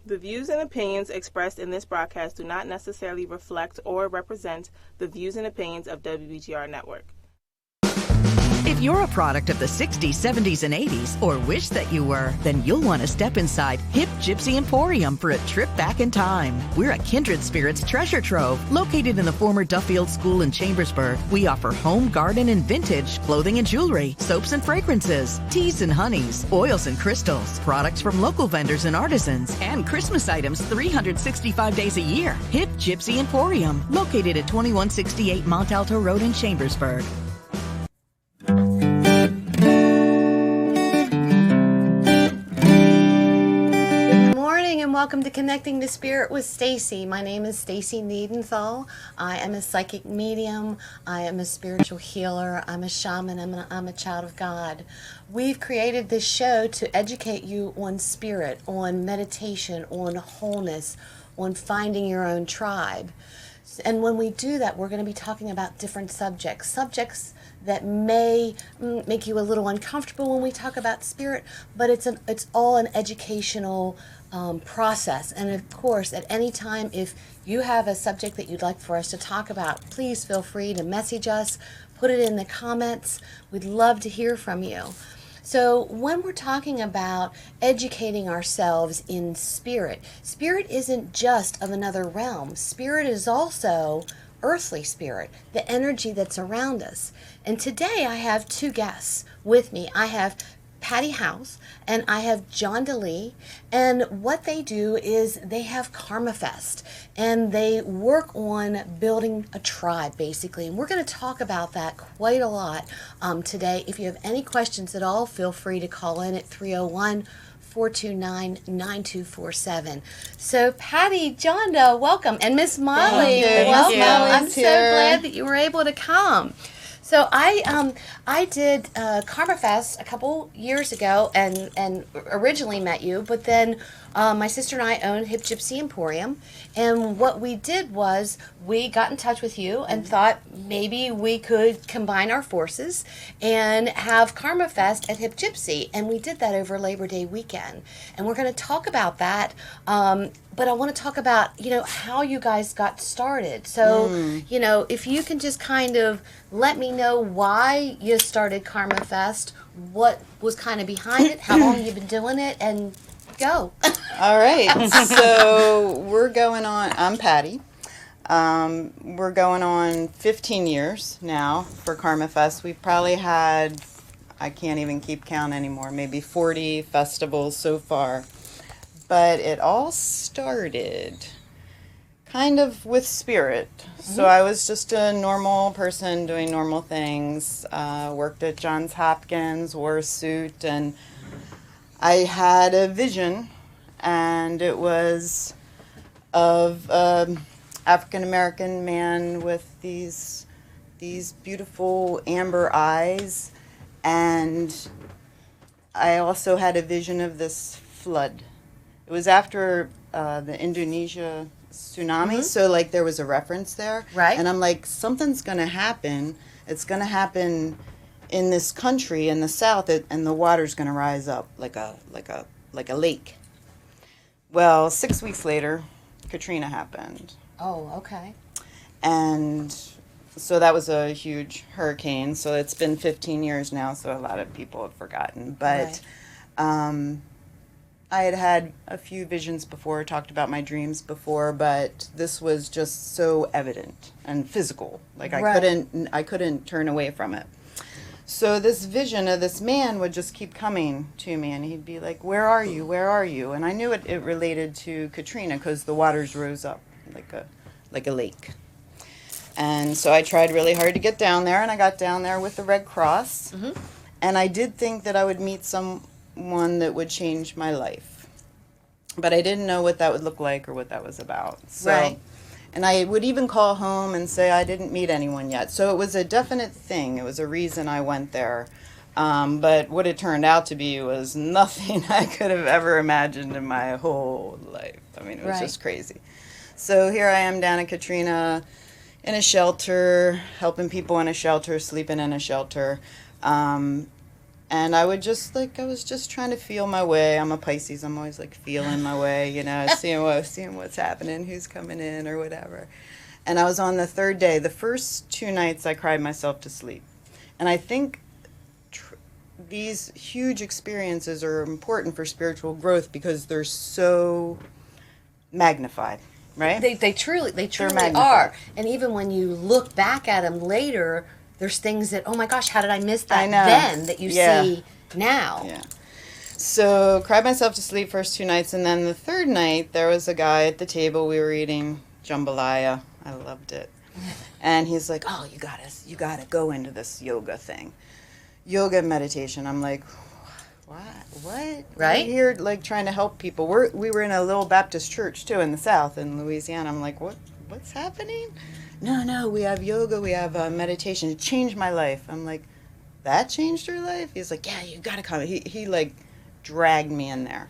The views and opinions expressed in this broadcast do not necessarily reflect or represent the views and opinions of WBGR Network. If you're a product of the 60s, 70s, and 80s, or wish that you were, then you'll want to step inside Hip Gypsy Emporium for a trip back in time. We're a kindred spirits treasure trove located in the former Duffield School in Chambersburg. We offer home, garden, and vintage, clothing and jewelry, soaps and fragrances, teas and honeys, oils and crystals, products from local vendors and artisans, and Christmas items 365 days a year. Hip Gypsy Emporium, located at 2168 Mont Alto Road in Chambersburg. And welcome to Connecting to Spirit with Stacey. My name is Stacey Niedenthol. I am a psychic medium. I am a spiritual healer. I'm a shaman. I'm a child of God. We've created this show to educate you on spirit, on meditation, on wholeness, on finding your own tribe. And when we do that, we're going to be talking about different subjects that may make you a little uncomfortable when we talk about spirit, but it's all an educational process. And of course, at any time, if you have a subject that you'd like for us to talk about, please feel free to message us, put it in the comments. We'd love to hear from you. So when we're talking about educating ourselves in spirit, spirit isn't just of another realm. Spirit is also earthly spirit, the energy that's around us. And today I have two guests with me. I have Pattie Hawse and I have Jonda Leigh, and what they do is they have KarmaFest and they work on building a tribe basically, and we're going to talk about that quite a lot today. If you have any questions at all, feel free to call in at 301-429-9247. So Pattie, Jonda, welcome, and Miss Molly, welcome. I'm so glad that you were able to come. So I did KarmaFest a couple years ago and originally met you, but then my sister and I own Hip Gypsy Emporium, and what we did was we got in touch with you and thought maybe we could combine our forces and have KarmaFest at Hip Gypsy, and we did that over Labor Day weekend, and we're going to talk about that. But I want to talk about, how you guys got started. So, if you can just kind of let me know why you started KarmaFest, what was kind of behind it, how long you've been doing it, and go. All right. So we're going on, I'm Pattie. We're going on 15 years now for KarmaFest. We've probably had, I can't even keep count anymore, maybe 40 festivals so far. But it all started kind of with spirit. So I was just a normal person doing normal things. Worked at Johns Hopkins, wore a suit, and I had a vision, and it was of an African-American man with these beautiful amber eyes, and I also had a vision of this flood. It was after the Indonesia tsunami, so there was a reference there. Right. And I'm like, something's going to happen. It's going to happen in this country in the south, and the water's going to rise up like a lake. Well, 6 weeks later, Katrina happened. Oh, okay. And so that was a huge hurricane. So it's been 15 years now, so a lot of people have forgotten. But I had a few visions before, talked about my dreams before, but this was just so evident and physical. I couldn't turn away from it. So this vision of this man would just keep coming to me, and he'd be like, "Where are you? Where are you?" And I knew it related to Katrina because the waters rose up like a lake. And so I tried really hard to get down there, and I got down there with the Red Cross. And I did think that I would meet someone that would change my life. But I didn't know what that would look like or what that was about. So, right. And I would even call home and say I didn't meet anyone yet. So it was a definite thing. It was a reason I went there. But what it turned out to be was nothing I could have ever imagined in my whole life. I mean, it was just crazy. So here I am down in Katrina in a shelter, helping people in a shelter, sleeping in a shelter. And I was just trying to feel my way. I'm a Pisces. I'm always like feeling my way, seeing what's happening, who's coming in or whatever. And I was on the third day. The first 2 nights I cried myself to sleep. And I think these huge experiences are important for spiritual growth because they're so magnified, right? They truly are. And even when you look back at them later, there's things that, oh my gosh, how did I miss that then that you see now? Yeah. So, cried myself to sleep first 2 nights, and then the third night, there was a guy at the table. We were eating jambalaya. I loved it. And he's like, oh, you gotta go into this yoga thing. Yoga and meditation. I'm like, what? Right? We're here, like, trying to help people. We were in a little Baptist church, too, in the South, in Louisiana. I'm like, what's happening? No, we have yoga, we have meditation. It changed my life. I'm like, that changed your life? He's like, yeah, you gotta come. He like, dragged me in there.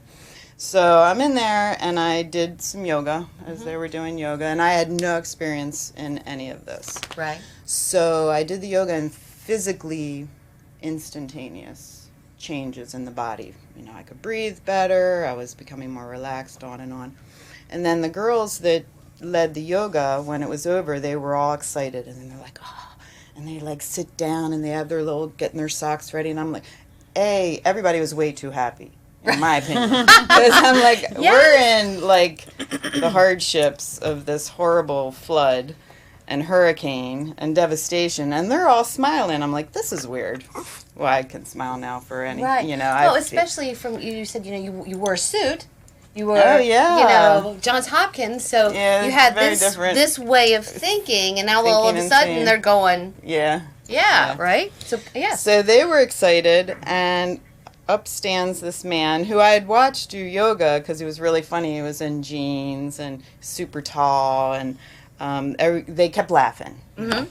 So I'm in there, and I did some yoga as they were doing yoga, and I had no experience in any of this. Right. So I did the yoga, and physically instantaneous changes in the body. I could breathe better. I was becoming more relaxed, on and on. And then the girls that led the yoga, when it was over, they were all excited, and then they're like, oh, and they like sit down, and they have their getting their socks ready, and I'm like, everybody was way too happy, in my opinion, because I'm like, we're in like the hardships of this horrible flood and hurricane and devastation, and they're all smiling. I'm like, this is weird. Well, I can smile now for any, right. Well, especially from, you said, you wore a suit. You were, Johns Hopkins, so you had this way of thinking, and now all of a sudden they're going, right? So, So they were excited, and up stands this man who I had watched do yoga because he was really funny. He was in jeans and super tall, and they kept laughing. Mm-hmm.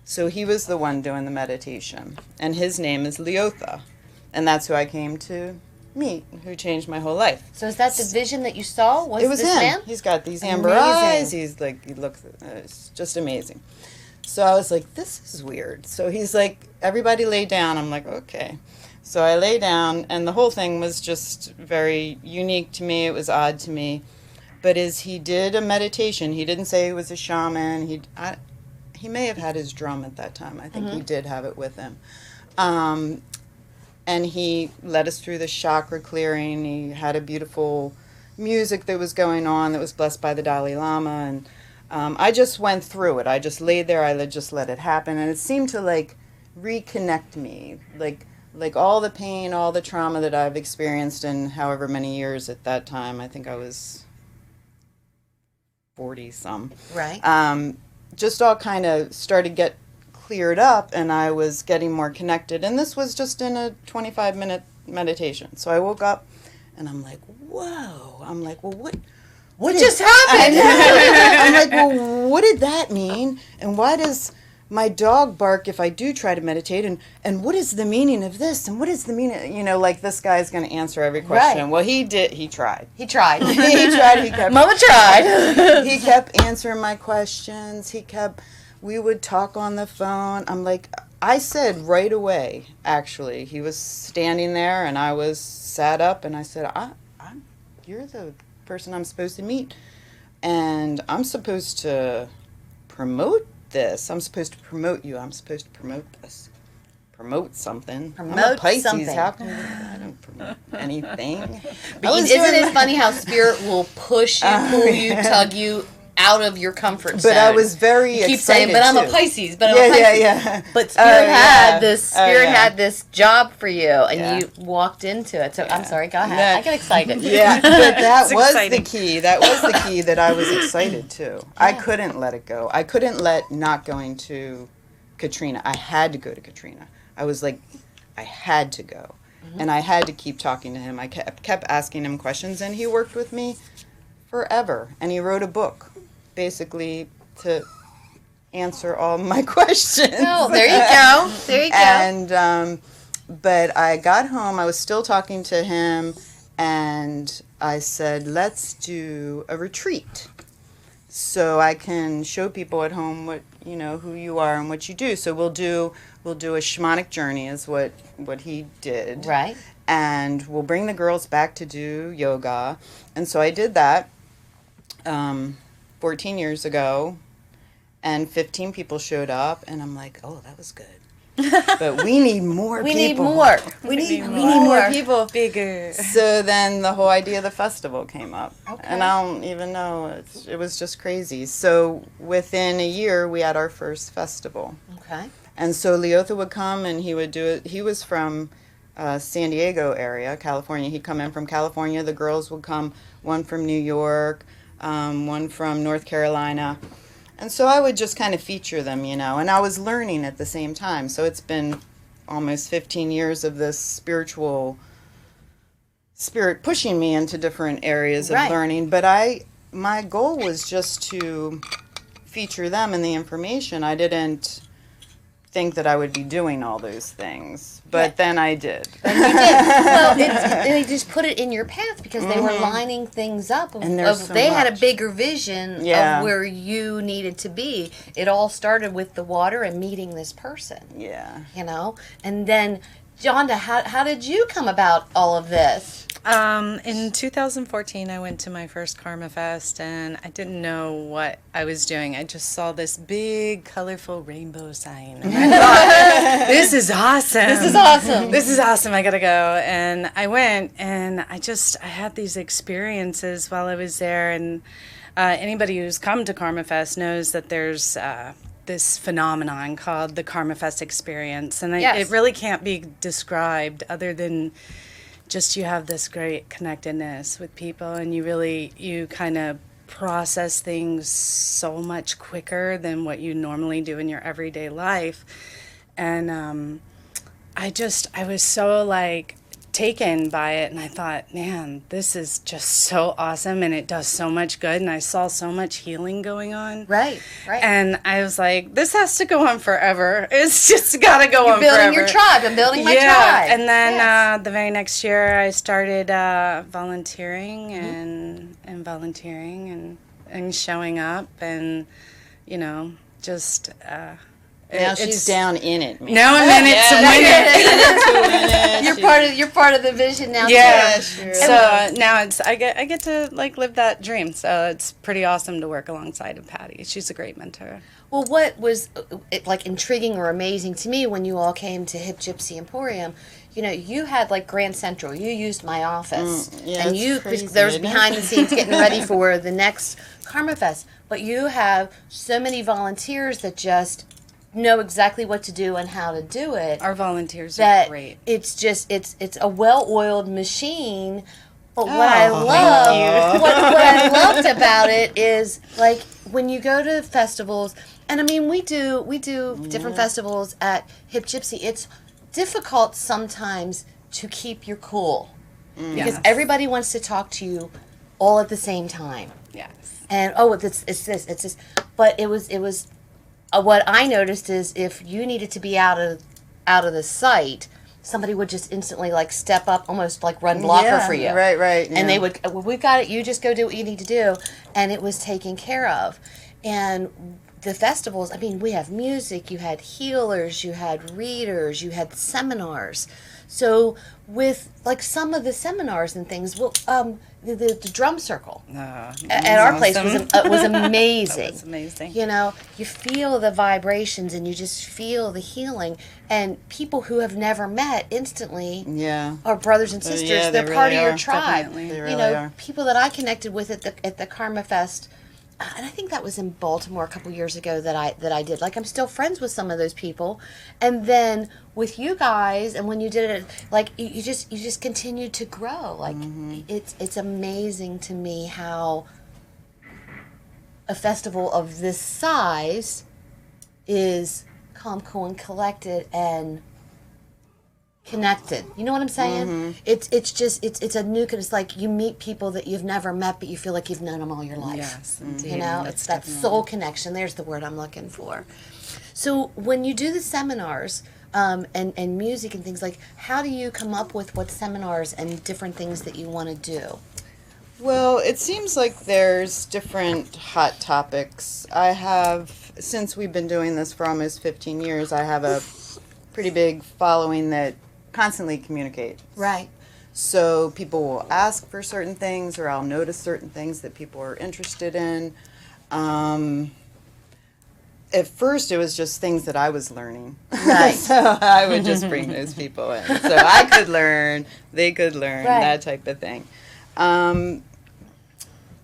So he was the one doing the meditation, and his name is Leotha, and that's who I came to meet, who changed my whole life. So is that the vision that you saw? It was this him. Man? He's got these amber eyes. He's like, he looks, it's just amazing. So I was like, this is weird. So he's like, everybody lay down. I'm like, okay. So I lay down, and the whole thing was just very unique to me. It was odd to me. But as he did a meditation, he didn't say he was a shaman. He may have had his drum at that time. I think he did have it with him. And he led us through the chakra clearing. He had a beautiful music that was going on that was blessed by the Dalai Lama. And I just went through it. I just laid there. I just let it happen. And it seemed to, like, reconnect me. Like all the pain, all the trauma that I've experienced in however many years at that time. I think I was 40-some. Right. Just all kind of started to get cleared up, and I was getting more connected, and this was just in a 25-minute meditation. So I woke up, and I'm like, whoa. I'm like, well, what just happened? I'm like, well, what did that mean? And why does my dog bark if I do try to meditate? And what is the meaning of this? And what is the meaning? Like, this guy's going to answer every question. Right. Well, he did. He tried. He tried. Mama tried. He kept answering my questions. We would talk on the phone. I'm like, I said right away, actually. He was standing there, and I was sat up, and I said, you're the person I'm supposed to meet. And I'm supposed to promote this. I'm supposed to promote you. I'm supposed to promote this. Promote something. Promote I'm a Pisces. Something. How can I don't promote anything. Isn't it funny how spirit will push you, pull you, tug you out of your comfort zone? But I was very excited. Keep saying, but I'm a Pisces. But I'm a Pisces. Yeah. But Spirit had this job for you, and you walked into it. So I'm sorry. Go ahead. I get excited. Yeah, but that was the key. That was the key that I was excited to. Yeah. I couldn't let it go. I couldn't let not going to Katrina. I had to go to Katrina. I was like, I had to go, and I had to keep talking to him. I kept asking him questions, and he worked with me forever, and he wrote a book basically to answer all my questions. Oh, there you go. And but I got home, I was still talking to him, and I said, let's do a retreat. so I can show people at home what, you know, who you are and what you do. So we'll do a shamanic journey is what he did. Right. And we'll bring the girls back to do yoga. And so I did that 14 years ago, and 15 people showed up, and I'm like, oh, that was good. But we need more people. We need more people. Bigger. So then the whole idea of the festival came up. Okay. And I don't even know. It was just crazy. So within a year, we had our first festival. Okay. And so Leotha would come and he would do it. He was from San Diego area, California. He'd come in from California. The girls would come, one from New York, one from North Carolina. And so I would just kind of feature them, you know, and I was learning at the same time. So it's been almost 15 years of this spirit pushing me into different areas of learning. But my goal was just to feature them in the information. I didn't think that I would be doing all those things, but then I did. And you did. Well, they just put it in your path because they were lining things up. They had a bigger vision of where you needed to be. It all started with the water and meeting this person. Yeah. You know? And then, Jonda, how did you come about all of this? In 2014, I went to my first KarmaFest, and I didn't know what I was doing. I just saw this big, colorful rainbow sign. And I thought, this is awesome. This is awesome. This is awesome. I got to go. And I went, and I had these experiences while I was there. And anybody who's come to KarmaFest knows that there's this phenomenon called the KarmaFest experience. And it really can't be described other than just you have this great connectedness with people, and you kind of process things so much quicker than what you normally do in your everyday life. And I was so like taken by it, and I thought, man, this is just so awesome, and it does so much good, and I saw so much healing going on. Right. And I was like, this has to go on forever. It's just got to go on forever. You're building your tribe. I'm building my tribe. Yeah, and then the very next year I started volunteering and volunteering and showing up, and, you know, just... now she's down in it, man. Now I'm in it to win it. You're part of the vision now. Yeah. Too. So now I get to like live that dream. So it's pretty awesome to work alongside of Pattie. She's a great mentor. Well, what was like intriguing or amazing to me when you all came to Hip Gypsy Emporium? You know, you had like Grand Central. You used my office, and there was behind the scenes getting ready for the next KarmaFest. But you have so many volunteers that just know exactly what to do and how to do it. Our volunteers are great. It's just it's a well-oiled machine. But what I love, what I loved about it is like when you go to festivals, and I mean we do different festivals at Hip Gypsy. It's difficult sometimes to keep your cool because everybody wants to talk to you all at the same time. Yes. And it's this. But it was. What I noticed is if you needed to be out of the site, somebody would just instantly like step up, almost like run blocker for you. Right. And they would, well, we've got it. You just go do what you need to do, and it was taken care of. And the festivals, I mean, we have music. You had healers. You had readers. You had seminars. So with like some of the seminars and things, well, the drum circle at our place was amazing. That was amazing. You know, you feel the vibrations and you just feel the healing. And people who have never met instantly are brothers and sisters. They're part of your tribe. Definitely. They really you know, are. people that I connected with at the KarmaFest. And I think that was in Baltimore a couple years ago that I did. Like, I'm still friends with some of those people. And then with you guys, and when you did it, like you just continued to grow. Like it's amazing to me how a festival of this size is calm, cool, and collected and connected. You know what I'm saying? It's a nuke, and it's like you meet people that you've never met, but you feel like you've known them all your life. Yes, indeed. You know, it's that soul connection. There's the word I'm looking for. So when you do the seminars and music and things, like how do you come up with what seminars and different things that you want to do? Well, it seems like there's different hot topics. Since we've been doing this for almost 15 years, I have a pretty big following that constantly communicates. Right. So people will ask for certain things, or I'll notice certain things that people are interested in. At first, it was just things that I was learning. Right. So I would just bring those people in. So I could learn, they could learn, Right. that type of thing.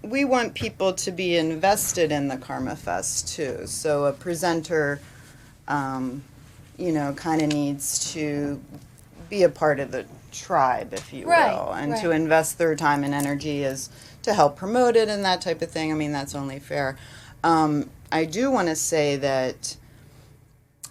We want people to be invested in the KarmaFest too. So a presenter, kind of needs to be a part of the tribe, if you Right, will, and right. to invest their time and energy is to help promote it and that type of thing. I mean, that's only fair. I do want to say that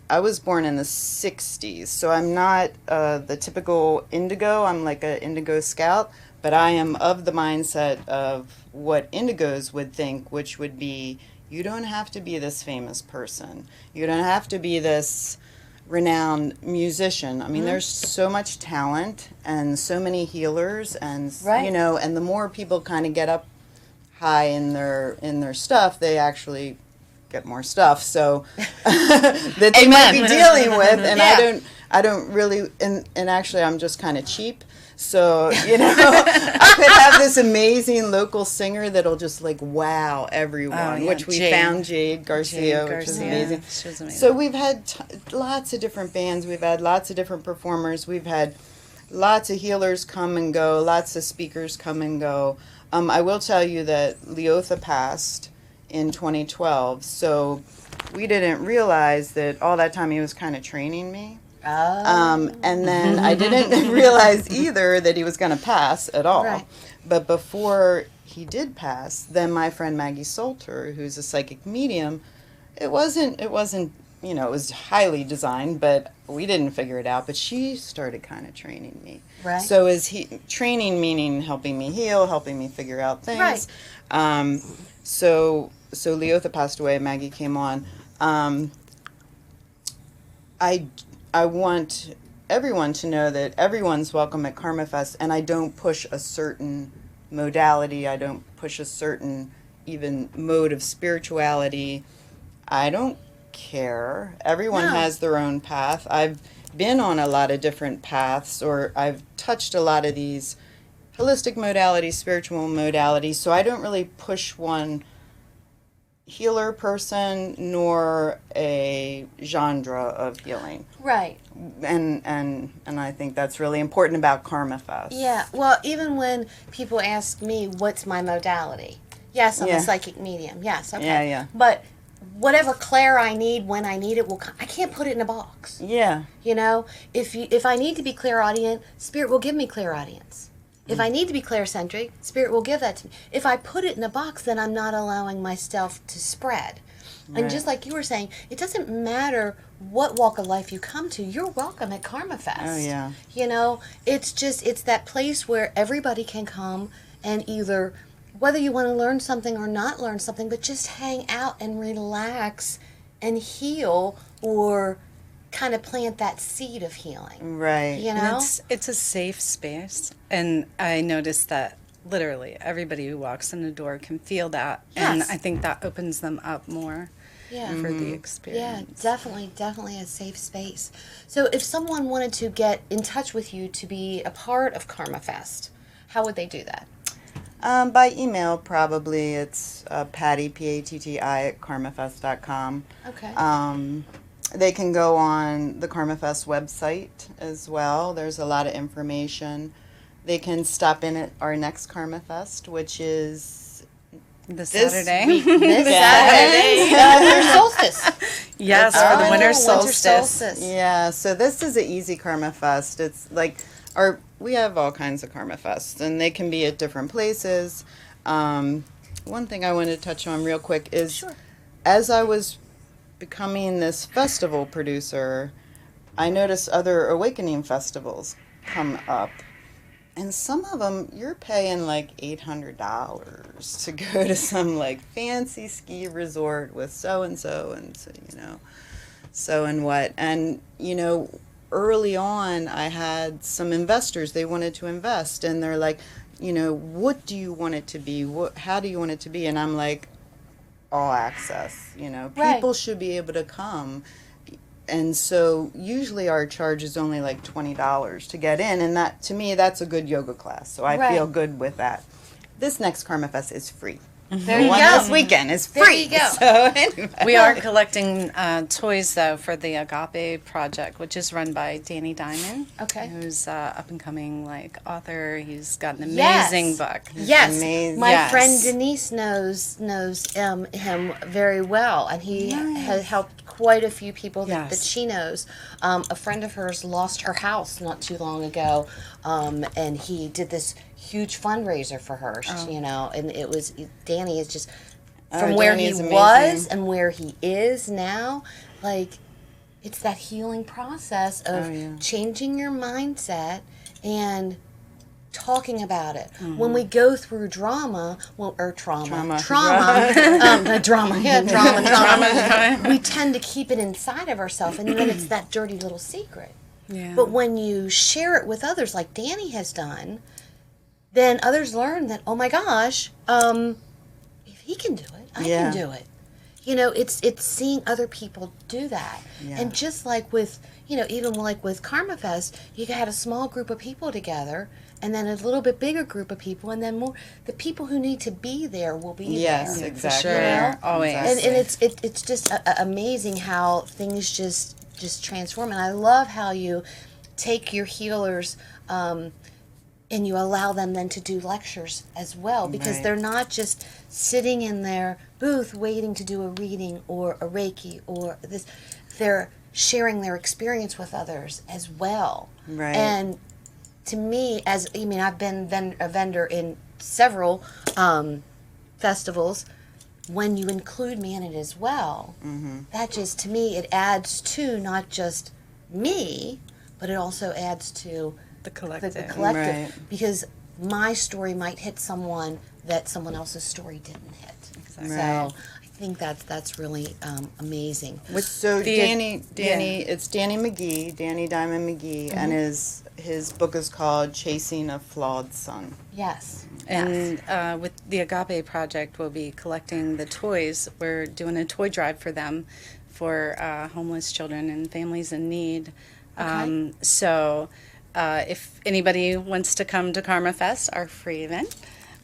I was born in the 60s, so I'm not the typical indigo. I'm like an indigo scout, but I am of the mindset of what indigos would think, which would be, you don't have to be this famous person. You don't have to be this renowned musician. I mean, there's so much talent and so many healers, and Right. and the more people kind of get up high in their stuff, they actually get more stuff. So that they might be dealing with, and Yeah. I don't really, and actually I'm just kind of cheap. So, I could have this amazing local singer that'll just like wow everyone, which we Jade. found Jade Garcia, which is Garcia. amazing. She was amazing. So we've had lots of different bands. We've had lots of different performers. We've had lots of healers come and go, lots of speakers come and go. I will tell you that Leigh passed in 2012, so we didn't realize that all that time he was kind of training me. And then I didn't realize either that he was going to pass at all. Right. But before he did pass, then my friend Maggie Salter, who's a psychic medium, it wasn't, it was highly designed, but we didn't figure it out. But she started kind of training me. Right. So training meaning helping me heal, helping me figure out things. Right. So Leigh passed away. Maggie came on. I want everyone to know that everyone's welcome at KarmaFest, and I don't push a certain modality. I don't push a certain even mode of spirituality. I don't care. Everyone No. has their own path. I've been on a lot of different paths, or I've touched a lot of these holistic modalities, spiritual modalities, so I don't really push one healer person nor a genre of healing. Right. And I think that's really important about KarmaFest. Yeah. Well, even when people ask me, what's my modality? Yes, I'm Yeah. a psychic medium. Yes. Okay. Yeah, yeah. But whatever clair I need when I need it I can't put it in a box. Yeah. If I need to be clairaudient, Spirit will give me clairaudience. If I need to be claircentric, Spirit will give that to me. If I put it in a box, then I'm not allowing myself to spread. Right. And just like you were saying, it doesn't matter what walk of life you come to, you're welcome at KarmaFest. Oh, yeah. It's that place where everybody can come and either, whether you want to learn something or not learn something, but just hang out and relax and heal, or kind of plant that seed of healing. Right. And it's a safe space, and I noticed that literally everybody who walks in the door can feel that, and Yes. I think that opens them up more Yeah. for the Yeah, experience. definitely a safe space. So if someone wanted to get in touch with you to be a part of KarmaFest, how would they do that? By email, probably. It's Pattie, Patti, at KarmaFest.com. Okay. They can go on the KarmaFest website as well. There's a lot of information. They can stop in at our next KarmaFest, which is This this Saturday. week. This Saturday. Saturday, Solstice. Yes, That's for the right. winter Winter solstice. solstice. Yeah, so this is an easy KarmaFest. It's like we have all kinds of KarmaFests, and they can be at different places. One thing I wanted to touch on real quick is, Sure. as I was becoming this festival producer, I noticed other awakening festivals come up. And some of them, you're paying like $800 to go to some like fancy ski resort with so-and-so and so and what. And, early on, I had some investors, they wanted to invest, and they're like, you know, what do you want it to be? How do you want it to be? And I'm like, all access, you know, people should be able to come. And so usually our charge is only like $20 to get in. And that, to me, that's a good yoga class. So I feel good with that. This next KarmaFest is free. There you one go. this weekend is free. There you go. So anyway. We are collecting toys, though, for the Agape Project, which is run by Danny Diamond. Okay. Who's up and coming author. He's got an Yes. amazing book. Yes, Amazing. my Yes. friend Denise knows him very well, and he has helped quite a few people that she knows. A friend of hers lost her house not too long ago, and he did this huge fundraiser for her. You know, and it was Danny is just from where he Danny's was amazing. and where he is now, like. It's that healing process of changing your mindset and talking about it. When we go through drama, trauma, we tend to keep it inside of ourselves, and then it's that dirty little secret. Yeah. But when you share it with others, like Danny has done, then others learn that, oh my gosh, if he can do it, I can do it. You know, it's seeing other people do that. Yeah. And just like with, you know, even like with KarmaFest, you had a small group of people together, and then a little bit bigger group of people, and then more, the people who need to be there will be Yes, there. exactly. You know? Always. And it's just amazing how things just transform. And I love how you take your healers and you allow them then to do lectures as well, because they're not just sitting in their booth waiting to do a reading or a Reiki or this. They're sharing their experience with others as well. Right. And to me, I've been a vendor in several festivals. When you include me in it as well, that just, to me, it adds to not just me, but it also adds to The collective. the collective. Right. Because my story might hit someone that someone else's story didn't hit. Exactly. So I think that's really amazing. So The- Danny, it's Danny McGee, Danny Diamond McGee, and his book is called Chasing a Flawed Son. Yes. And with the Agape Project, we'll be collecting the toys. We're doing a toy drive for them, for homeless children and families in need. Okay. So if anybody wants to come to KarmaFest, our free event,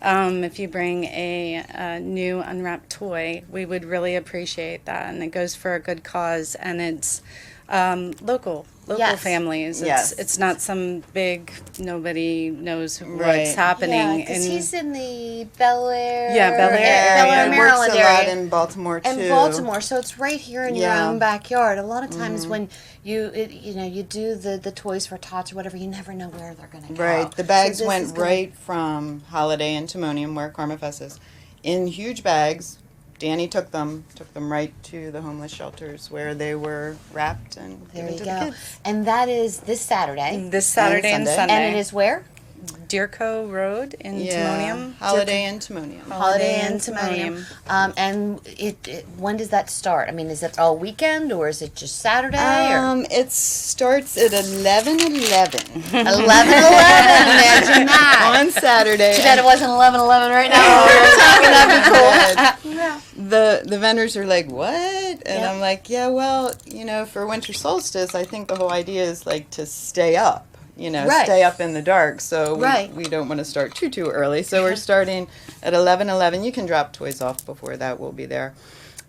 if you bring a new unwrapped toy, we would really appreciate that. And it goes for a good cause, and it's local Yes. families. Yes. It's not some big, nobody knows Right. what's happening. Yeah, because he's in the Bel Air, Bel Air Bel Air, area. Maryland Works a lot area. in Baltimore too. And Baltimore, so it's right here in your Yeah. own backyard. A lot of times when you do the toys for tots or whatever, you never know where they're going to go. Right. The So bags this is went gonna- right from Holiday and Timonium, where KarmaFest is, in huge bags. Danny took them right to the homeless shelters where they were wrapped and There given you to go. the kids. And that is this Saturday. This Saturday and Sunday. Sunday. And it is where? Deerco Road in Timonium. Holiday and Timonium. Holiday and Timonium. And it when does that start? I mean, is it all weekend or is it just Saturday? Or? It starts at 11:11 Imagine that. on Saturday. Too bad it wasn't 11:11 right now. That'd be cool. The vendors are like, what? And Yeah. I'm like, yeah, well, for winter solstice, I think the whole idea is like to stay up, Right. stay up in the dark. So Right. we don't want to start too early. So we're starting at 11:11. You can drop toys off before that. We'll be there.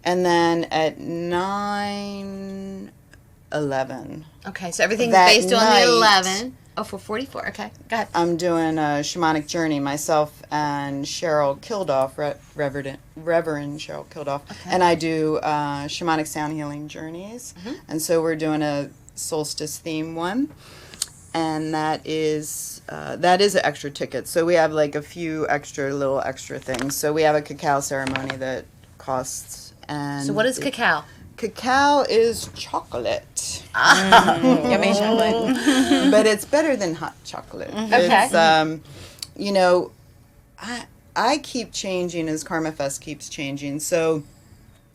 And then at 9:11, Okay, so everything's That based on night- the 11. Oh, for 44. Okay, go ahead. I'm doing a shamanic journey, myself and Cheryl Kildoff, Reverend Cheryl Kildoff, and I do shamanic sound healing journeys. And so we're doing a solstice theme one, and that is an extra ticket. So we have like a few little extra things. So we have a cacao ceremony that costs. And So what is cacao? Cacao is chocolate. Yummy chocolate. But it's better than hot chocolate. Okay. It's, I keep changing as KarmaFest keeps changing. So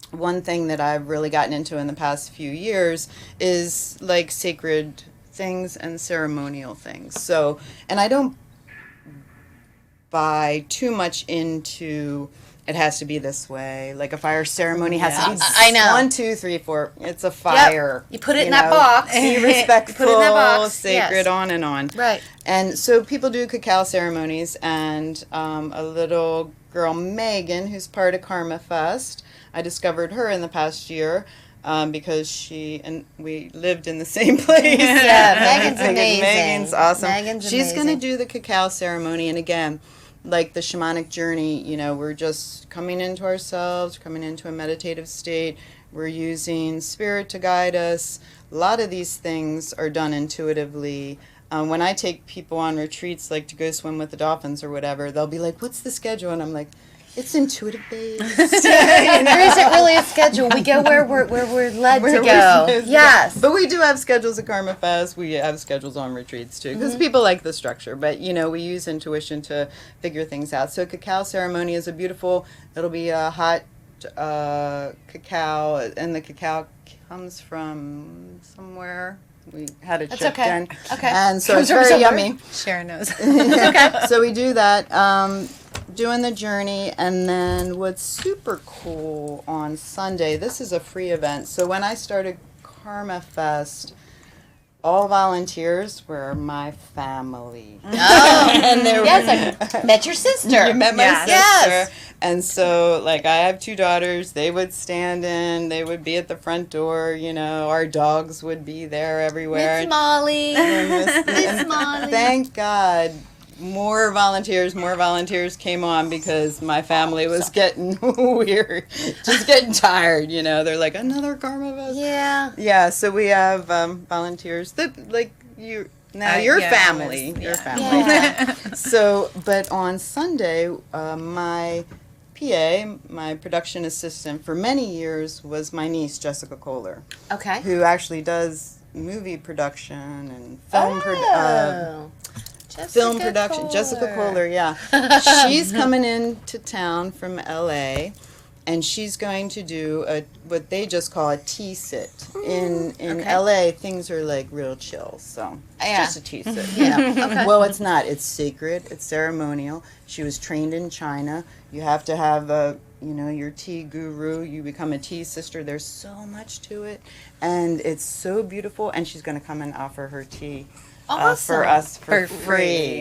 one thing that I've really gotten into in the past few years is like sacred things and ceremonial things. So, and I don't buy too much into it has to be this way. Like a fire ceremony has to be I know. 1, 2, 3, 4. It's a fire. You put it in that box. Be respectful, Put it in that box. sacred, Yes. on and on. Right. And so people do cacao ceremonies, and a little girl, Megan, who's part of KarmaFest, I discovered her in the past year. Because she and we lived in the same place. Yeah, Megan's amazing. Megan's awesome. Megan's She's going to amazing. do the cacao ceremony, and again, like the shamanic journey, we're just coming into ourselves, coming into a meditative state. We're using spirit to guide us. A lot of these things are done intuitively. When I take people on retreats, like to go swim with the dolphins or whatever, they'll be like, "What's the schedule?" And I'm like, "It's intuitive based." There isn't really a schedule. We go where we're led to go. Yes. But we do have schedules at KarmaFest. We have schedules on retreats too, because people like the structure. But we use intuition to figure things out. So cacao ceremony is it'll be a hot cacao, and the cacao comes from somewhere. We had it shipped in. Okay. And so it's very yummy. Sharon knows. So we do that. Doing the journey, and then what's super cool on Sunday, this is a free event. So when I started KarmaFest, all volunteers were my family. Oh, and they were, yes, I met your sister. You met my Yes. sister. Yes. And so, I have 2 daughters. They would stand in. They would be at the front door. Our dogs would be there everywhere. Miss Molly. And Miss Molly. thank God more volunteers came on, because my family was getting weird, just getting tired, They're like, another KarmaFest. Yeah. Yeah, so we have volunteers that, your family. Your family. Yeah. So, but on Sunday, my PA, my production assistant for many years, was my niece, Jessica Kohler, Okay. who actually does movie production and film production. Jessica Kohler, yeah. She's coming into town from LA, and she's going to do what they just call a tea sit. In okay. LA, things are real chill, so it's Yeah. just a tea sit. Okay. Well, it's not. It's sacred. It's ceremonial. She was trained in China. You have to have your tea guru. You become a tea sister. There's so much to it, and it's so beautiful. And she's going to come and offer her tea. Awesome. For us for For free.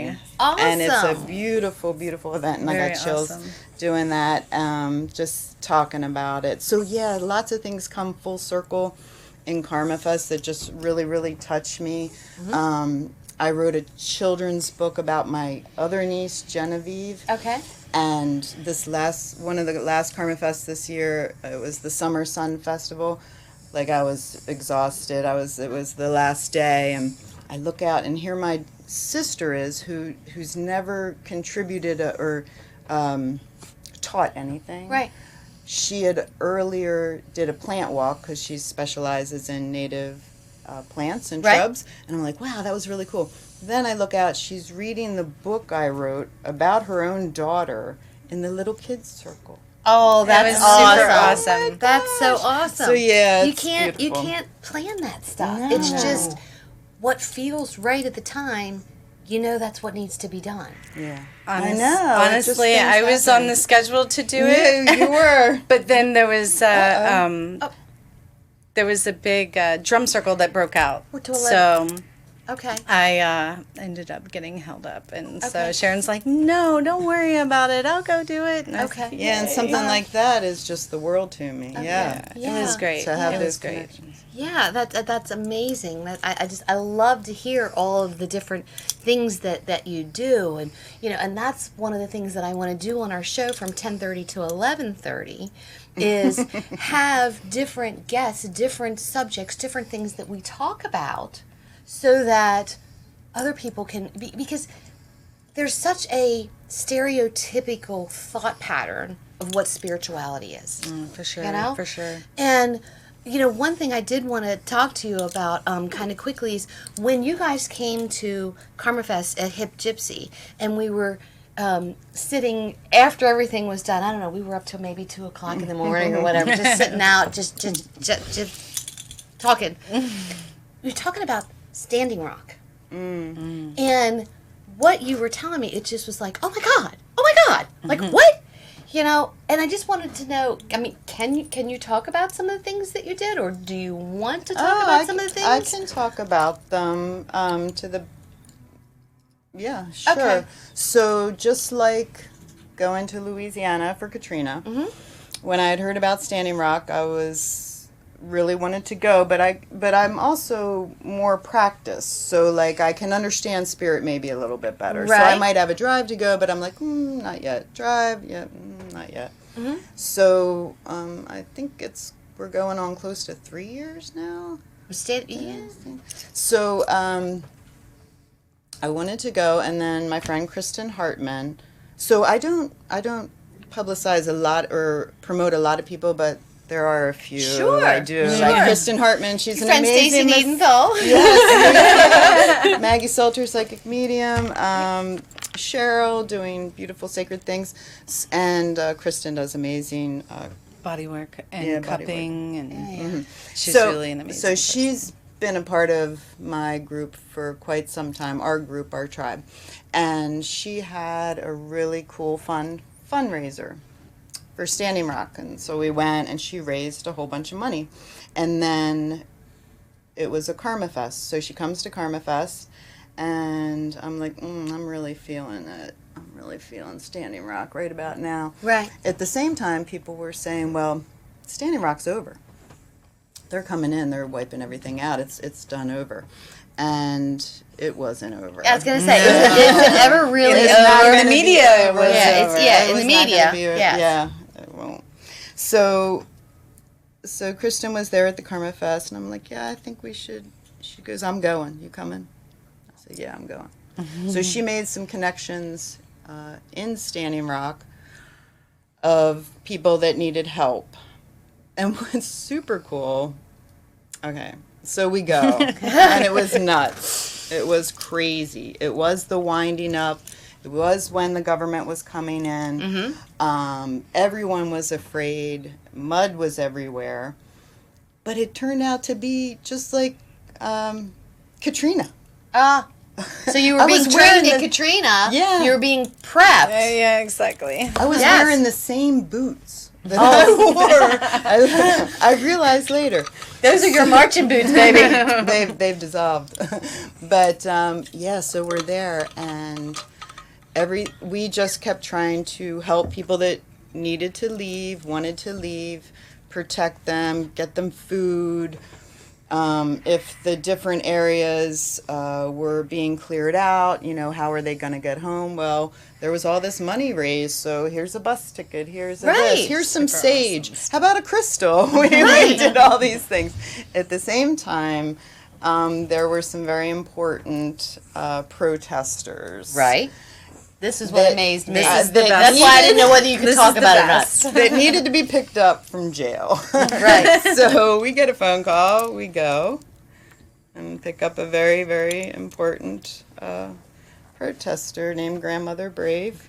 free. Awesome. And it's a beautiful, beautiful event. And I Very got chills awesome. doing that, just talking about it. So, yeah, lots of things come full circle in KarmaFest that just really, really touch me. I wrote a children's book about my other niece, Genevieve. Okay. And one of the last KarmaFest this year, it was the Summer Sun Festival. I was exhausted. It was the last day, and I look out, and here my sister is, who's never contributed or taught anything. Right. She had earlier did a plant walk, because she specializes in native plants and Right. shrubs. And I'm like, wow, that was really cool. Then I look out, she's reading the book I wrote about her own daughter in the little kids circle. Oh, That that's was super awesome. awesome. That's so awesome. So, yeah, you it's can't beautiful. plan that stuff. No. It's just what feels right at the time. That's what needs to be done. Yeah. Honestly, I know. Honestly, I was on the schedule to do it. You were. But then there was there was a big drum circle that broke out. We're to So Okay. I ended up getting held up, and so Okay. Sharon's like, "No, don't worry about it. I'll go do it." And I was Okay. like, Yeah, and "Yay." something like that is just the world to me. Yeah. It was great. To have It those was great. connections. Yeah, that's amazing. I love to hear all of the different things that you do, and that's one of the things that I want to do on our show from 10:30 to 11:30 is have different guests, different subjects, different things that we talk about, so that other people can be, because there's such a stereotypical thought pattern of what spirituality is. For sure. For sure. And one thing I did want to talk to you about kind of quickly is when you guys came to KarmaFest at Hip Gypsy, and we were sitting after everything was done. I don't know. We were up till maybe 2:00 in the morning or whatever, just sitting out, just talking. We were talking about Standing Rock, and what you were telling me, it just was like, oh my God, like what? You know, and I just wanted to know, I mean, can you talk about some of the things that you did, or do you want to talk about some of the things? I can talk about them yeah, sure. Okay. So just like going to Louisiana for Katrina, when I had heard about Standing Rock, I was really wanted to go, but I'm also more practiced, so like I can understand spirit maybe a little bit better. Right. So I might have a drive to go, but I'm like, not yet. Drive, yeah, not yet. So I think we're going on close to 3 years now. So I wanted to go, and then my friend Kristen Hartman. So I don't publicize a lot or promote a lot of people, but there are a few. Sure. I do. Sure. Like Kristen Hartman, she's Your an friend amazing. Stacey Niedenthol. Yes. Maggie Salter, psychic medium. Cheryl doing beautiful sacred things, and Kristen does amazing. Body work and Yeah, body cupping, and she's So- really an amazing So person. she's been a part of my group for quite some time, our group, our tribe. And she had a really cool fundraiser for Standing Rock. And so we went, and she raised a whole bunch of money. And then it was a KarmaFest. So she comes to KarmaFest, and I'm like, I'm really feeling it. I'm really feeling Standing Rock right about now. Right. At the same time, people were saying, well, Standing Rock's over. They're coming in, they're wiping everything out. It's done over. And it wasn't over. I was gonna say, is it ever really It's over? not in the gonna be media, over. it was Yeah, over. in the was not media, gonna be- yes. Yeah, it won't. So Kristen was there at the KarmaFest, and I'm like, yeah, I think we should. She goes, I'm going. You coming? I said, yeah, I'm going. So she made some connections in Standing Rock of people that needed help. And what's super cool, okay, so we go, and it was nuts. It was crazy. It was the winding up. It was when the government was coming in. Everyone was afraid. Mud was everywhere. But it turned out to be just like Katrina. So you were I being was trained wearing in the- Katrina. Yeah. You were being prepped. Yeah, exactly. I was Yes. wearing the same boots that I wore. I realized later. Those are your marching boots, baby. They've dissolved. But yeah, so we're there, and we just kept trying to help people that needed to leave, wanted to leave, protect them, get them food. If the different areas were being cleared out, how are they going to get home? Well, there was all this money raised, so here's a bus ticket, here's a Right. this, here's some sage. How about a crystal? We did all these things. At the same time, there were some very important protesters. Right. This is what That- amazed me. this is the best. That's why I didn't know whether you could This talk is the about it or best. not. That needed to be picked up from jail. Right. So we get a phone call, we go, and pick up a very, very important protester named Grandmother Brave.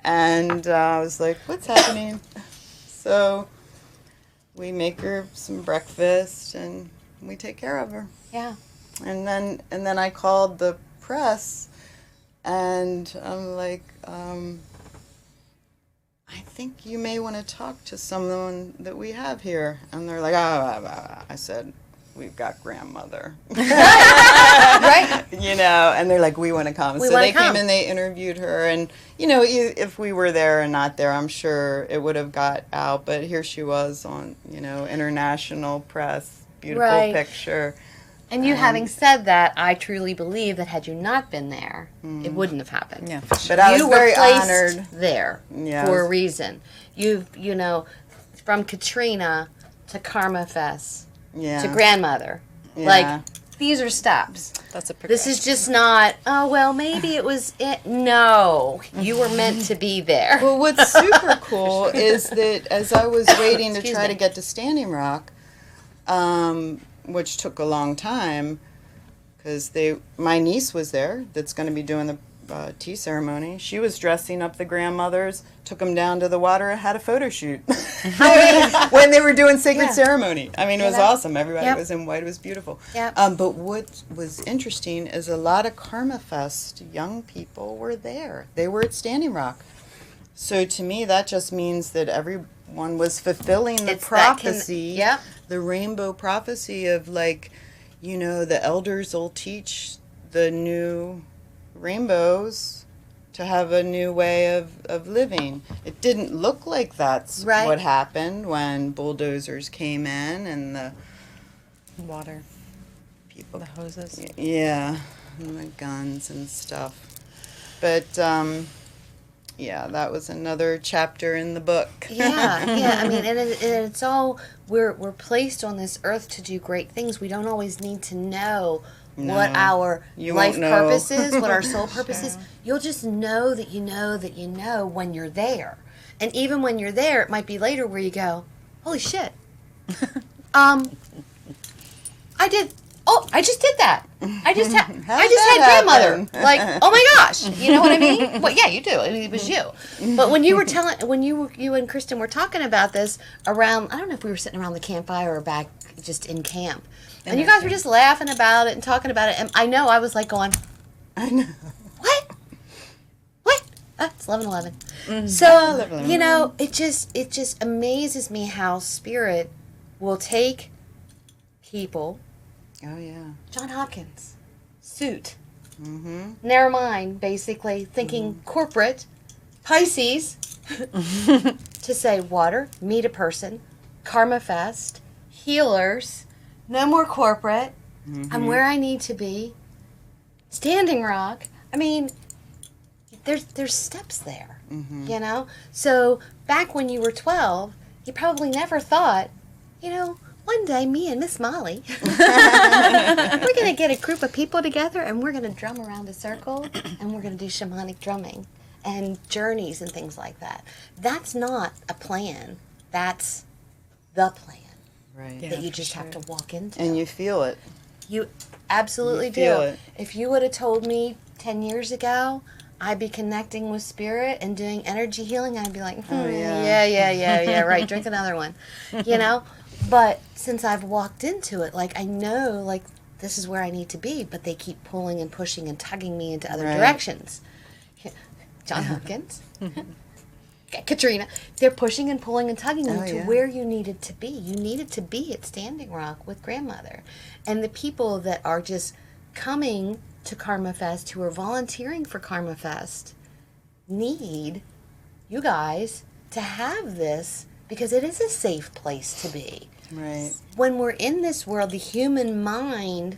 And I was like, what's happening? So we make her some breakfast, and we take care of her. Yeah. And then I called the press, and I'm like, I think you may want to talk to someone that we have here. And they're like, I said, we've got grandmother. Right. And they're like, we want to come. We So wanna they come. came and they interviewed her. And, if we were there and not there, I'm sure it would have got out. But here she was on, international press, beautiful Right. picture. And you having said that, I truly believe that had you not been there, it wouldn't have happened. Yeah. But I was You very were placed honored. there Yeah, for I a was- reason. From Katrina to KarmaFest Yeah. to grandmother. Yeah. Like, these are steps. That's a This is just not, maybe it was it. No, you were meant to be there. Well, what's super cool is that as I was waiting to Excuse try me. to get to Standing Rock, which took a long time, because my niece was there that's going to be doing tea ceremony. She was dressing up the grandmothers, took them down to the water, and had a photo shoot when they were doing sacred ceremony. I mean, it was awesome. Everybody was in white. It was beautiful. Yep. But what was interesting is a lot of KarmaFest young people were there. They were at Standing Rock. So to me, that just means that everyone was fulfilling the prophecy, the rainbow prophecy of, like, you know, the elders will teach the new rainbows to have a new way of living. It didn't look like that's what happened when bulldozers came in and the Water. people, The hoses. yeah, and the guns and stuff. But yeah, that was another chapter in the book. Yeah. I mean, and it's all, we're placed on this earth to do great things. We don't always need to know what our life purpose is, what our soul purpose is. You'll just know that you know that you know when you're there. And even when you're there, it might be later where you go, holy shit. I just did that. I just had grandmother. Like, oh my gosh. You know what I mean? Well, yeah, you do. I mean, it was you. But when you were you and Kristen were talking about this around, I don't know if we were sitting around the campfire or back just in camp. And you guys were just laughing about it and talking about it. And I know I was like going, I know. What? It's 11:11. Mm-hmm. So, you know, it just amazes me how spirit will take people. Oh, yeah. John Hopkins, suit. Never mind, basically, thinking corporate, Pisces, to say water, meet a person, KarmaFest, healers, no more corporate, I'm where I need to be, Standing Rock. I mean, there's steps there, you know? So back when you were 12, you probably never thought, you know, one day, me and Miss Molly, we're going to get a group of people together and we're going to drum around a circle and we're going to do shamanic drumming and journeys and things like that. That's not a plan. That's the plan. Right. That you just have to walk into. And you feel it. You absolutely feel do. it. If you would have told me 10 years ago I'd be connecting with spirit and doing energy healing, I'd be like, yeah, right, drink another one. You know? But since I've walked into it, like, I know, like, this is where I need to be, but they keep pulling and pushing and tugging me into other directions. John Hopkins, Katrina, they're pushing and pulling and tugging you to where you needed to be. You needed to be at Standing Rock with grandmother. And the people that are just coming to KarmaFest, who are volunteering for KarmaFest, need you guys to have this, because it is a safe place to be. Right. When we're in this world, the human mind,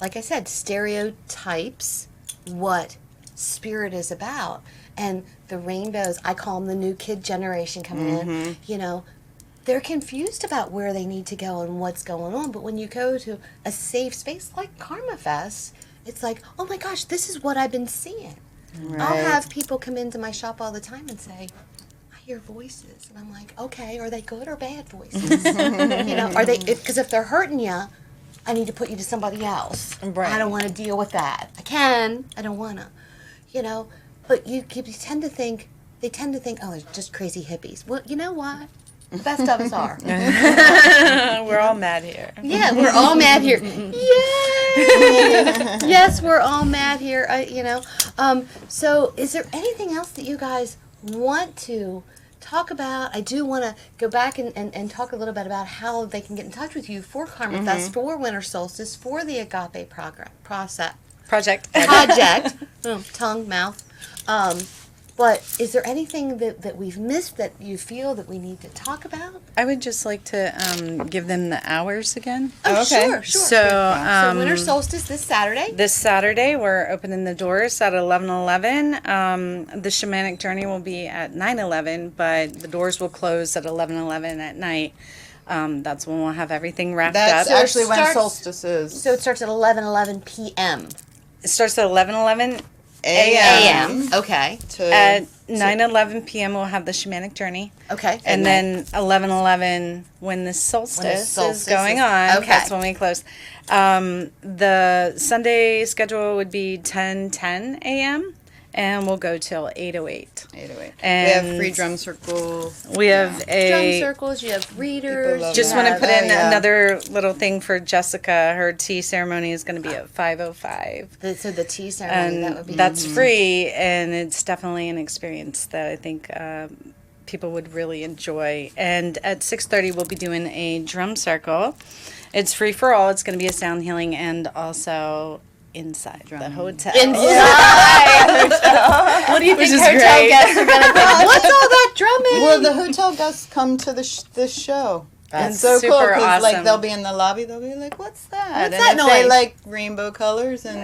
like I said, stereotypes what spirit is about. And the rainbows, I call them the new kid generation coming in, you know, they're confused about where they need to go and what's going on. But when you go to a safe space like KarmaFest, it's like, oh my gosh, this is what I've been seeing. Right. I'll have people come into my shop all the time and say, hear voices, and I'm like, okay, are they good or bad voices? You know, are they, because if they're hurting you, I need to put you to somebody else. Right. I don't want to deal with that. I can, I don't want to, you know, but you tend to think, they tend to think, oh, they're just crazy hippies. Well, you know what? The best of us are. We're all mad here. Yeah, we're all mad here. Yay! Yes, we're all mad here, you know. So is there anything else that you guys want to talk about? I do want to go back and talk a little bit about how they can get in touch with you for KarmaFest, for Winter Solstice, for the Agape project. Tongue, mouth. But is there anything that we've missed that you feel that we need to talk about? I would just like to give them the hours again. Oh, okay. Sure. So Winter Solstice this Saturday? This Saturday, we're opening the doors at 11:11. The shamanic journey will be at 9:11, but the doors will close at 11:11 at night. That's when we'll have everything wrapped up. That's actually when Solstice is. So it starts at 11:11 p.m. It starts at 11:11 a.m. Okay. At 9:11 p.m. we'll have the shamanic journey. Okay. And then 11:11 when the solstice is going on. Okay. That's when we close. The Sunday schedule would be 10:10 a.m. and we'll go till 8:08. 808. And we have free drum circle. We have Drum circles, you have readers. love Just you want to have- put in yeah. another little thing for Jessica. Her tea ceremony is going to be at 5:05. So the tea ceremony, And that would be... that's free, and it's definitely an experience that I think people would really enjoy. And at 6:30, we'll be doing a drum circle. It's free for all. It's going to be a sound healing and also inside the hotel. What do you think is hotel great. guests are going to think? What's all that drumming? Well, the hotel guests come to this show. That's so cool super because like awesome. they'll be in the lobby. They'll be like, "What's that?" What's and that if they noise? like rainbow colors and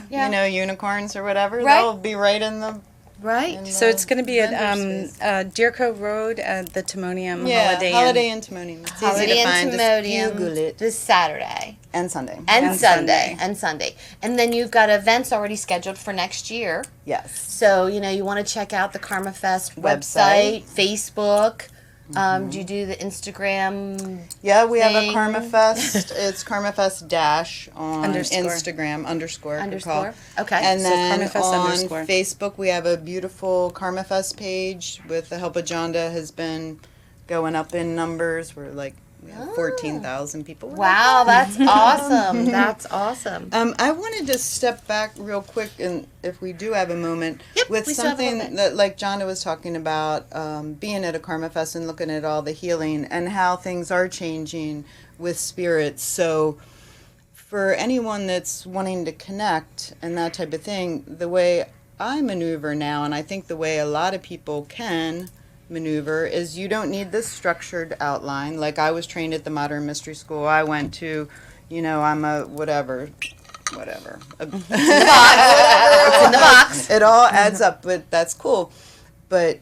Yeah. you know unicorns or whatever, Right. they'll be right in the. Right. So it's going to be at vendor space. Deer Cove Road at the Timonium Yeah, Holiday Holiday Inn. and Timonium. It's Holiday easy to and find. Just Google Timonium it. this Saturday. And Sunday. And And Sunday. Sunday. And Sunday. And then you've got events already scheduled for next year. Yes. So, you want to check out the KarmaFest website, Facebook. Do you do the Instagram? Yeah, we have a thing. KarmaFest. It's KarmaFest dash on Underscore. Instagram, underscore. good Underscore. call. Okay. And So then KarmaFest on underscore. Facebook, we have a beautiful KarmaFest page with the help of Jonda has been going up in numbers. We have 14,000 people. Wow, that's awesome. That's awesome. I wanted to step back real quick, and if we do have a moment, Yep, with we still have a little something bit. that, like Jonda was talking about, being at a KarmaFest and looking at all the healing and how things are changing with spirits. So, for anyone that's wanting to connect and that type of thing, the way I maneuver now, and I think the way a lot of people can maneuver, is you don't need this structured outline. Like I was trained at the Modern Mystery School. I went to, I'm a whatever. It's in the box. It all adds up, but that's cool. But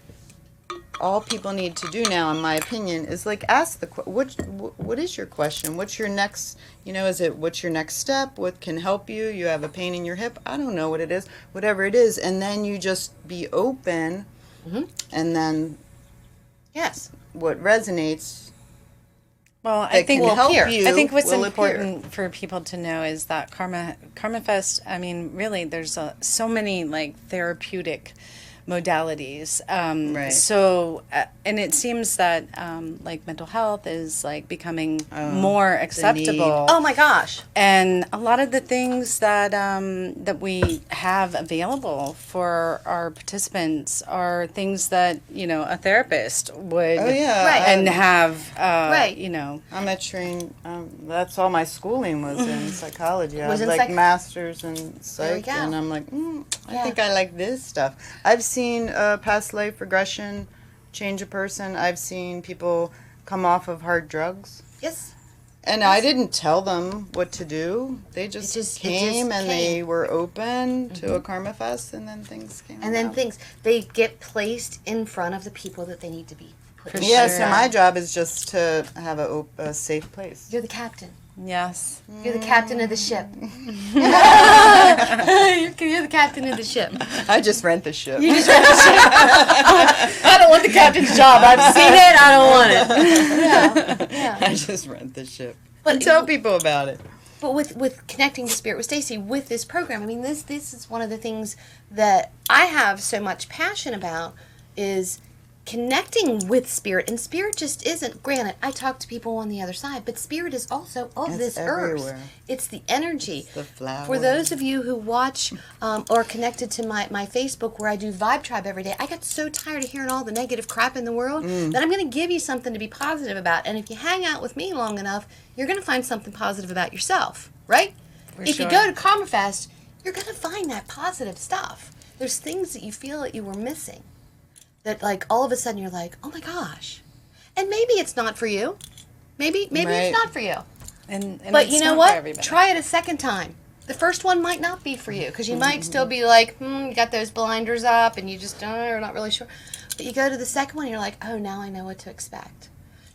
all people need to do now, in my opinion, is like ask what is your question? What's your next, is it what's your next step? What can help you? You have a pain in your hip? I don't know what it is. Whatever it is. And then you just be open, and then Yes. what resonates Well, that I think can help appear. you I think what's will important for people to know is that KarmaFest, I mean, really, there's so many like therapeutic modalities. Right. So, and it seems that like mental health is like becoming more acceptable. Oh my gosh. And a lot of the things that that we have available for our participants are things that a therapist would Right. and have Right. I'm a trained, that's all my schooling was in psychology. I Was had in like psych- masters in There we psych, go. and I'm like, I Yeah. think I like this stuff. I've seen past life regression change a person. I've seen people come off of hard drugs. Yes. And I didn't tell them what to do. They just, It just came and they came. were open to a KarmaFest, and then things came And then about. they get placed in front of the people that they need to be put in. Yeah, Sure. so my job is just to have a safe place. You're the captain. Yes. You're the captain of the ship. You're the captain of the ship. I just rent the ship. You just read the ship. I don't want the captain's job. I've seen it. I don't want it. Yeah. I just rent the ship. But- And tell people about it. But with connecting to spirit with Stacey, with this program, I mean, this is one of the things that I have so much passion about is connecting with spirit. And spirit just isn't, granted, I talk to people on the other side, but spirit is also of It's this everywhere. earth. It's the energy. The flower. For those of you who watch or connected to my Facebook where I do Vibe Tribe every day, I got so tired of hearing all the negative crap in the world that I'm going to give you something to be positive about. And if you hang out with me long enough, you're going to find something positive about yourself, right? If you go to KarmaFest, you're going to find that positive stuff. There's things that you feel that you were missing. That like all of a sudden you're like, oh my gosh. And maybe it's not for you. Maybe Right. it's not for you. And But it's you know not for what? everybody. Try it a second time. The first one might not be for you because you might still be like, you got those blinders up and you just are not really sure. But you go to the second one and you're like, oh, now I know what to expect.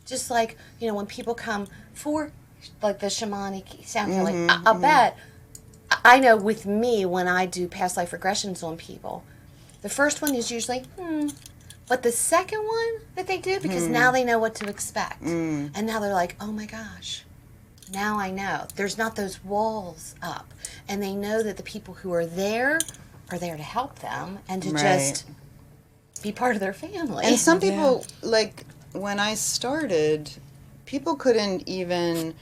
Just like, when people come for like the shamanic sound healing, I bet, I know with me when I do past life regressions on people, the first one is usually, But the second one that they do, because now they know what to expect. And now they're like, oh my gosh, now I know. There's not those walls up. And they know that the people who are there are there to help them and to Right. just be part of their family. And some people, like, when I started, people couldn't even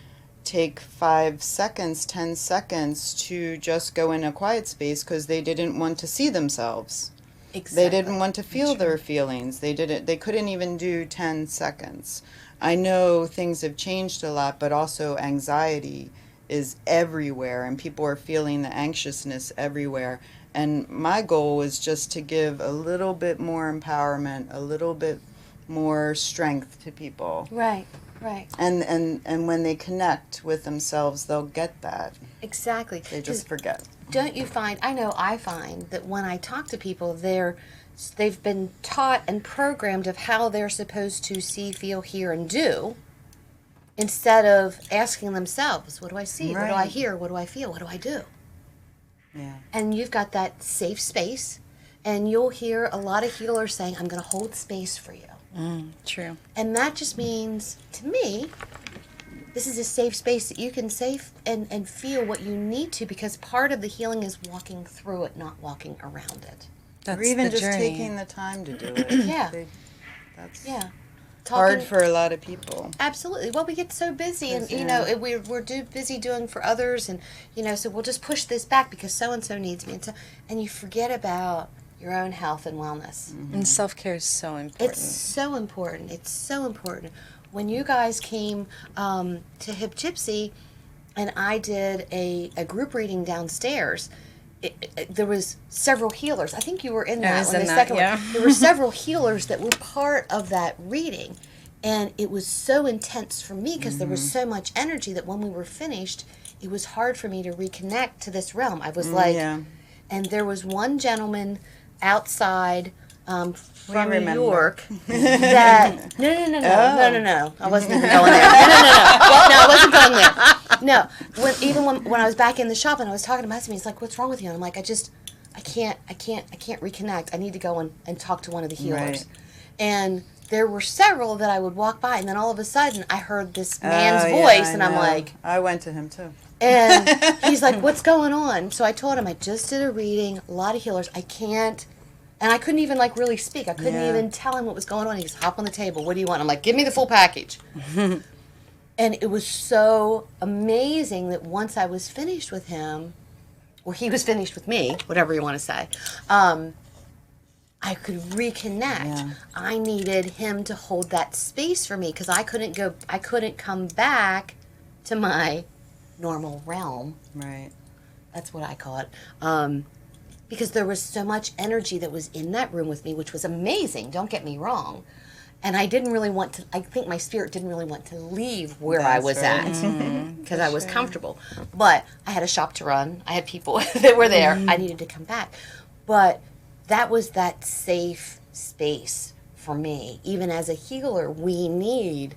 take 5 seconds, 10 seconds to just go in a quiet space because they didn't want to see themselves. Exactly. They didn't want to feel their feelings. They couldn't even do 10 seconds. I know things have changed a lot, but also anxiety is everywhere and people are feeling the anxiousness everywhere. And my goal was just to give a little bit more empowerment, a little bit more strength to people. Right, right. And when they connect with themselves, they'll get that. Exactly. They just forget. Don't you find, I find that when I talk to people, they've been taught and programmed of how they're supposed to see, feel, hear, and do, instead of asking themselves, what do I see? What do I Right. hear? What do I feel? What do I do? Yeah. And you've got that safe space, and you'll hear a lot of healers saying, I'm going to hold space for you. True. And that just means, to me, this is a safe space that you can safe and feel what you need to, because part of the healing is walking through it, not walking around it. That's Or even the just journey. taking the time to do it. Yeah. That's Yeah. hard Talking- for a lot of people. Absolutely. Well, we get so busy, and we're busy doing for others, and so we'll just push this back because so and so needs me, and you forget about your own health and wellness. And self-care is so important. It's so important. It's so important. When you guys came to Hip Gypsy, and I did a group reading downstairs, there was several healers. I think you were in that was one, in the that, second yeah. one. There were several healers that were part of that reading, and it was so intense for me because there was so much energy that when we were finished, it was hard for me to reconnect to this realm. I was like, yeah. and there was one gentleman outside from New remember. York that no, I wasn't even going there. No, I wasn't going there. No, when I was back in the shop and I was talking to my husband, he's like, "What's wrong with you?" And I'm like, I can't reconnect. I need to go and talk to one of the healers. Right. And there were several that I would walk by, and then all of a sudden I heard this man's Oh, yeah, voice, I and I'm know. like, I went to him too. and he's like, "What's going on?" So I told him I just did a reading, a lot of healers. I can't, and I couldn't even really speak. I couldn't Yeah. even tell him what was going on. He goes, "Hop on the table. What do you want?" I'm like, "Give me the full package." And it was so amazing that once I was finished with him, or he was finished with me, whatever you want to say, I could reconnect. Yeah. I needed him to hold that space for me because I couldn't come back to my normal realm. Right. That's what I call it. Because there was so much energy that was in that room with me, which was amazing, don't get me wrong. And I didn't really want to, I think my spirit didn't really want to leave where I That's was right. at because I was comfortable. But I had a shop to run. I had people that were there. I needed to come back. But that was that safe space for me. Even as a healer, we need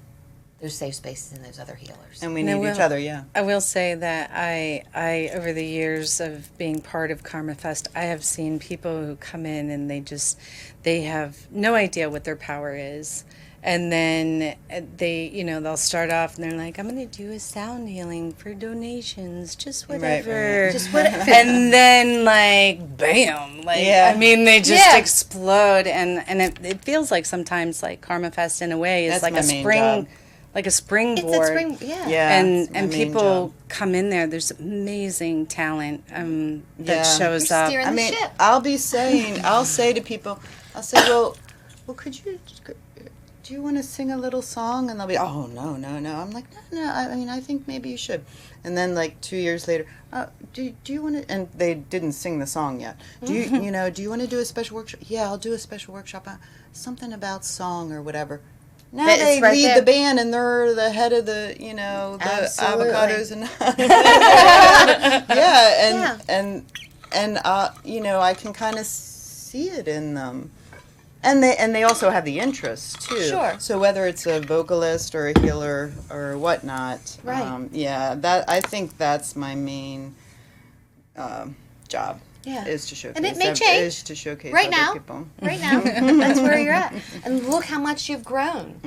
those safe spaces in those other healers. And we And I need each will- other, yeah. I will say that I over the years of being part of KarmaFest, I have seen people who come in and they have no idea what their power is. And then they'll start off and they're like, I'm going to do a sound healing for donations, just whatever. right. Just whatever. And then bam, Yeah. I mean, they just Yeah. explode. And it feels like sometimes KarmaFest in a way is That's like my a main spring, job. like a springboard. It's a spring, yeah. Yeah. it's And my main people job. come in there. There's amazing talent that Yeah. shows You're up. steering I the mean, ship. I'll say to people, well, do you want to sing a little song? And they'll be, oh, no. I'm like, no, I think maybe you should. And then 2 years later, do you want to, and they didn't sing the song yet. Do you want to do a special workshop? Yeah, I'll do a special workshop. Something about song or whatever. Now It's they right lead there. the band and they're the head of the, the Absolutely. avocados and and I can kind of see it in them. And they also have the interest too. Sure. So whether it's a vocalist or a healer or whatnot, Right. I think that's my main job. Yeah. Is to showcase. And it may Is change. to showcase Right other now. people. Right now, that's where you're at. And look how much you've grown,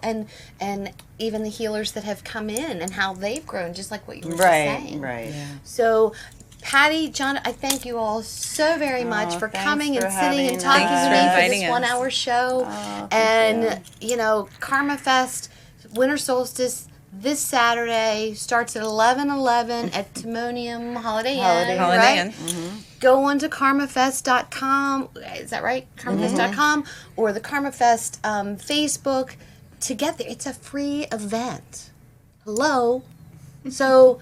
and even the healers that have come in and how they've grown, just like what you were just saying. Right. So Pattie, John, I thank you all so very much for thanks coming for and sitting and having talking us. to Thanks me for for inviting this us. 1 hour show. thank And, you know, KarmaFest, Winter Solstice, this Saturday starts at 11:11 at Timonium Holiday Inn. Holiday right? Inn. Go on to KarmaFest.com. Is that right? KarmaFest.com or the KarmaFest Facebook to get there. It's a free event. Hello. So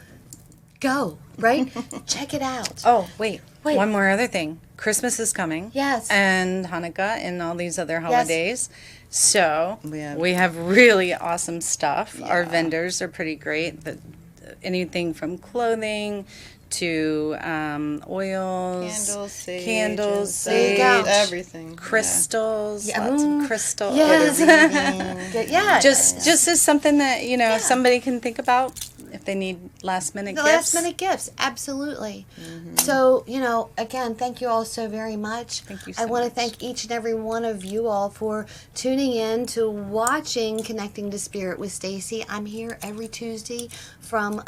go, right? Check it out. Oh, wait. Wait. One more other thing. Christmas is coming. Yes. And Hanukkah and all these other holidays. So Yeah. we have really awesome stuff. Our Yeah. vendors are pretty great. Anything from clothing to oils, Candles, There you go. everything. crystals, Yeah. lots of crystals. Yes. Yeah. Yeah. Just as something that, you know, somebody can think about if they need last minute The gifts. last minute gifts, absolutely. So, you know, again, thank you all so very much. Thank you I so want to much. thank each and every one of you all for tuning in to watching Connecting to Spirit with Stacey. I'm here every Tuesday from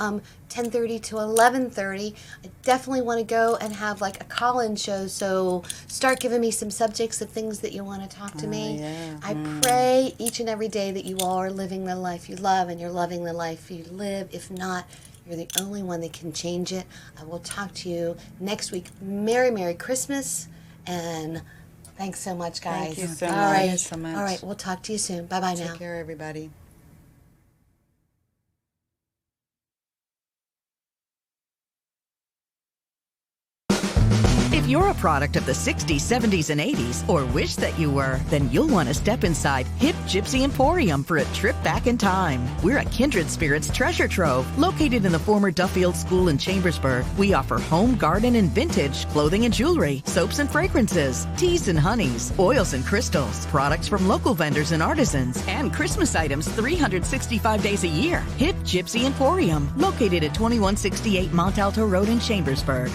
10:30 to 11:30. I definitely want to go and have like a call-in show, so start giving me some subjects of things that you want to talk to me. yeah. I pray each and every day that you all are living the life you love and you're loving the life you live. If not, you're the only one that can change it. I will talk to you next week. Merry Christmas, and thanks so much, guys. Thank you so All much. right. Thank you so much. All right, we'll talk to you soon. Bye-bye now. Take care, everybody. If you're a product of the 60s, 70s, and 80s, or wish that you were, then you'll want to step inside Hip Gypsy Emporium for a trip back in time. We're a kindred spirits treasure trove located in the former Duffield School in Chambersburg. We offer home, garden, and vintage clothing and jewelry, soaps and fragrances, teas and honeys, oils and crystals, products from local vendors and artisans, and Christmas items 365 days a year. Hip Gypsy Emporium, located at 2168 Mont Alto Road in Chambersburg.